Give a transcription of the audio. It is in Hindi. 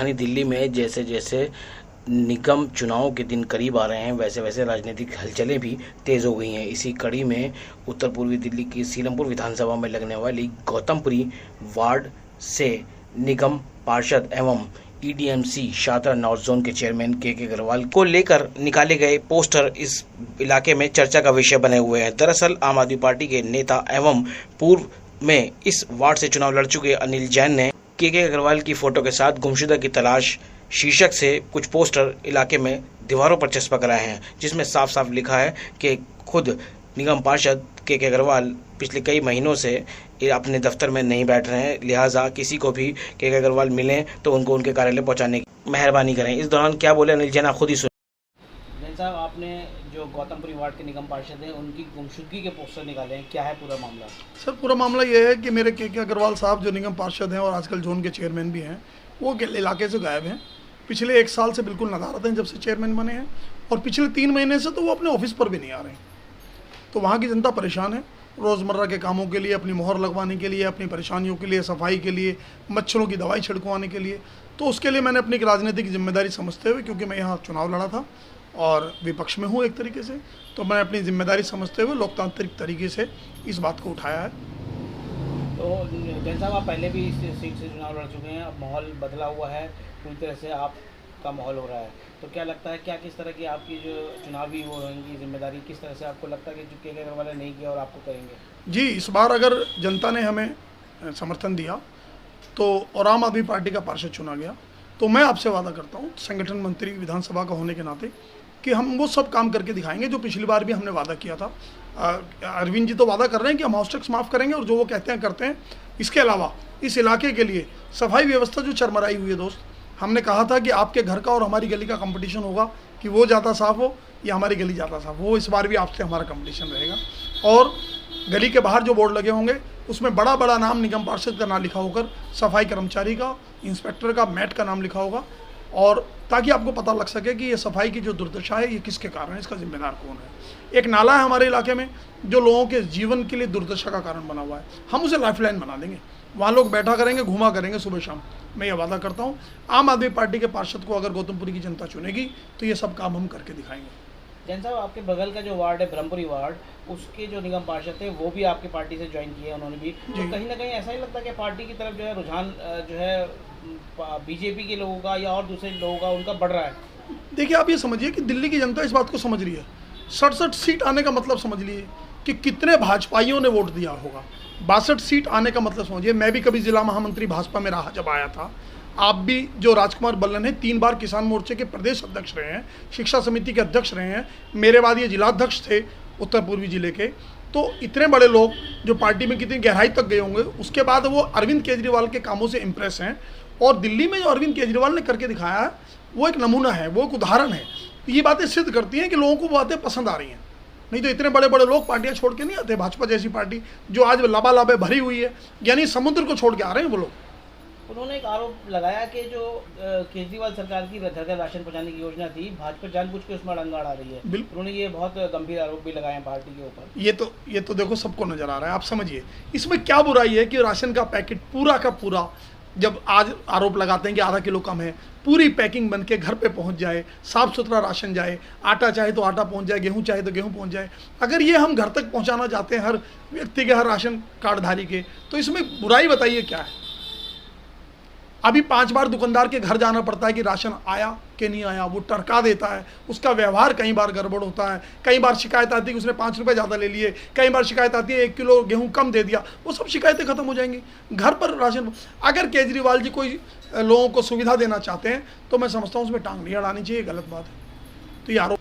राजधानी दिल्ली में जैसे जैसे निगम चुनाव के दिन करीब आ रहे हैं वैसे वैसे राजनीतिक हलचलें भी तेज़ हो गई हैं। इसी कड़ी में उत्तर पूर्वी दिल्ली की सीलमपुर विधानसभा में लगने वाली गौतमपुरी वार्ड से निगम पार्षद एवं ईडीएमसी शाहतरा नॉर्थ जोन के चेयरमैन के अग्रवाल को लेकर निकाले गए पोस्टर इस इलाके में चर्चा का विषय बने हुए हैं। दरअसल आम आदमी पार्टी के नेता एवं पूर्व में इस वार्ड से चुनाव लड़ चुके अनिल जैन ने के अग्रवाल की फोटो के साथ गुमशुदा की तलाश शीर्षक से कुछ पोस्टर इलाके में दीवारों पर चस्पा कराए हैं, जिसमें साफ साफ लिखा है कि खुद निगम पार्षद के अग्रवाल पिछले कई महीनों से अपने दफ्तर में नहीं बैठ रहे हैं, लिहाजा किसी को भी के अग्रवाल मिलें तो उनको उनके कार्यालय पहुंचाने की मेहरबानी करें। इस दौरान क्या बोले अनिल जैन, खुद ही सुनिए। जैन साहब, आपने जो गौतमपुरी वार्ड के निगम पार्षद हैं उनकी गुमशुदगी के पोस्टर निकाले हैं, क्या है पूरा मामला? सर, पूरा मामला ये है कि मेरे के अग्रवाल साहब जो निगम पार्षद हैं और आजकल जोन के चेयरमैन भी हैं, वो इलाके से गायब हैं। पिछले 1 साल से बिल्कुल नदारत हैं जब से चेयरमैन बने हैं, और पिछले 3 महीने से तो वो अपने ऑफिस पर भी नहीं आ रहे हैं। तो वहाँ की जनता परेशान है, रोज़मर्रा के कामों के लिए, अपनी मोहर लगवाने के लिए, अपनी परेशानियों के लिए, सफाई के लिए, मच्छरों की दवाई छिड़कवाने के लिए। तो उसके लिए मैंने अपनी राजनीतिक जिम्मेदारी समझते हुए, क्योंकि मैं यहाँ चुनाव लड़ा था और विपक्ष में हूँ एक तरीके से, तो मैं अपनी जिम्मेदारी समझते हुए लोकतांत्रिक तरीके से इस बात को उठाया है। तो जैन साहब, आप पहले भी इस सीट से चुनाव लड़ चुके हैं, अब माहौल बदला हुआ है, पूरी तरह से आपका माहौल हो रहा है, तो क्या लगता है क्या किस तरह की आपकी जो चुनावी वो होंगी जिम्मेदारी, किस तरह से आपको लगता है कि जो के अग्रवाल ने नहीं किया और आपको करेंगे? जी, इस बार अगर जनता ने हमें समर्थन दिया तो और आम आदमी पार्टी का पार्षद चुना गया, तो मैं आपसे वादा करता हूँ संगठन मंत्री विधानसभा का होने के नाते कि हम वो सब काम करके दिखाएंगे जो पिछली बार भी हमने वादा किया था। अरविंद जी तो वादा कर रहे हैं कि हम हाउस टैक्स माफ़ करेंगे और जो वो कहते हैं करते हैं। इसके अलावा इस इलाके के लिए सफाई व्यवस्था जो चरमराई हुई है दोस्त, हमने कहा था कि आपके घर का और हमारी गली का कंपटीशन होगा कि वो ज़्यादा साफ़ हो या हमारी गली ज़्यादा साफ़ हो। इस बार भी आपसे हमारा कंपटीशन रहेगा, और गली के बाहर जो बोर्ड लगे होंगे उसमें बड़ा बड़ा नाम निगम पार्षद का नाम लिखा होकर, सफाई कर्मचारी का, इंस्पेक्टर का, मैट का नाम लिखा होगा, और ताकि आपको पता लग सके कि ये सफाई की जो दुर्दशा है ये किसके कारण है, इसका जिम्मेदार कौन है। एक नाला है हमारे इलाके में जो लोगों के जीवन के लिए दुर्दशा का कारण बना हुआ है, हम उसे लाइफलाइन बना देंगे, वहाँ लोग बैठा करेंगे, घूमा करेंगे सुबह शाम। मैं ये वादा करता हूँ आम आदमी पार्टी के पार्षद को अगर गौतमपुरी की जनता चुनेगी तो ये सब काम हम करके दिखाएंगे। जैन साहब, आपके बगल का जो वार्ड है ब्रह्मपुरी वार्ड, उसके जो निगम पार्षद थे वो भी आपकी पार्टी से ज्वाइन किए उन्होंने भी, तो कहीं ना कहीं ऐसा ही लगता है कि पार्टी की तरफ जो है रुझान जो है बीजेपी के लोगों का या और दूसरे लोगों का उनका बढ़ रहा है? देखिए, आप ये समझिए कि दिल्ली की जनता इस बात को समझ रही है। 67 सीट आने का मतलब समझ लिए कि कितने भाजपाइयों ने वोट दिया होगा। 62 सीट आने का मतलब समझिए, मैं भी कभी जिला महामंत्री भाजपा में रहा जब आया था, आप भी जो राजकुमार बल्लन है 3 बार किसान मोर्चे के प्रदेश अध्यक्ष रहे हैं, शिक्षा समिति के अध्यक्ष रहे हैं, मेरे बाद ये जिलाध्यक्ष थे उत्तर पूर्वी जिले के। तो इतने बड़े लोग जो पार्टी में कितनी गहराई तक गए होंगे, उसके बाद वो अरविंद केजरीवाल के कामों से इम्प्रेस हैं, और दिल्ली में जो अरविंद केजरीवाल ने करके दिखाया है वो एक नमूना है, वो एक उदाहरण है। तो ये बातें सिद्ध करती हैं कि लोगों को वो बातें पसंद आ रही हैं, नहीं तो इतने बड़े बड़े लोग पार्टियां छोड़ के नहीं आते। भाजपा जैसी पार्टी जो आज लबालब भरी हुई है, यानी समुद्र को छोड़ के आ रहे हैं वो लोग। उन्होंने एक आरोप लगाया कि जो केजरीवाल सरकार की घर घर राशन पहुंचाने की योजना थी, भाजपा जानबूझ के उसमें अड़ंगा आ रही है। उन्होंने ये बहुत गंभीर आरोप भी लगाए हैं पार्टी के ऊपर। ये तो देखो सबको नजर आ रहा है, आप समझिए इसमें क्या बुराई है कि राशन का पैकेट पूरा का पूरा, जब आज आरोप लगाते हैं कि आधा किलो कम है, पूरी पैकिंग बन के घर पे पहुंच जाए, साफ सुथरा राशन जाए, आटा चाहे तो आटा पहुंच जाए, गेहूं चाहे तो गेहूं पहुंच जाए। अगर ये हम घर तक पहुंचाना चाहते हैं हर व्यक्ति के, हर राशन कार्डधारी के, तो इसमें बुराई बताइए क्या है? अभी 5 बार दुकानदार के घर जाना पड़ता है कि राशन आया कि नहीं आया, वो टरका देता है, उसका व्यवहार कई बार गड़बड़ होता है, कई बार शिकायत आती है कि उसने 5 रुपये ज़्यादा ले लिए, कई बार शिकायत आती है 1 किलो गेहूं कम दे दिया। वो सब शिकायतें खत्म हो जाएंगी घर पर राशन। अगर केजरीवाल जी कोई लोगों को सुविधा देना चाहते हैं तो मैं समझता हूँ उसमें टांग नहीं अड़ानी चाहिए, गलत बात है। तो ये आरोप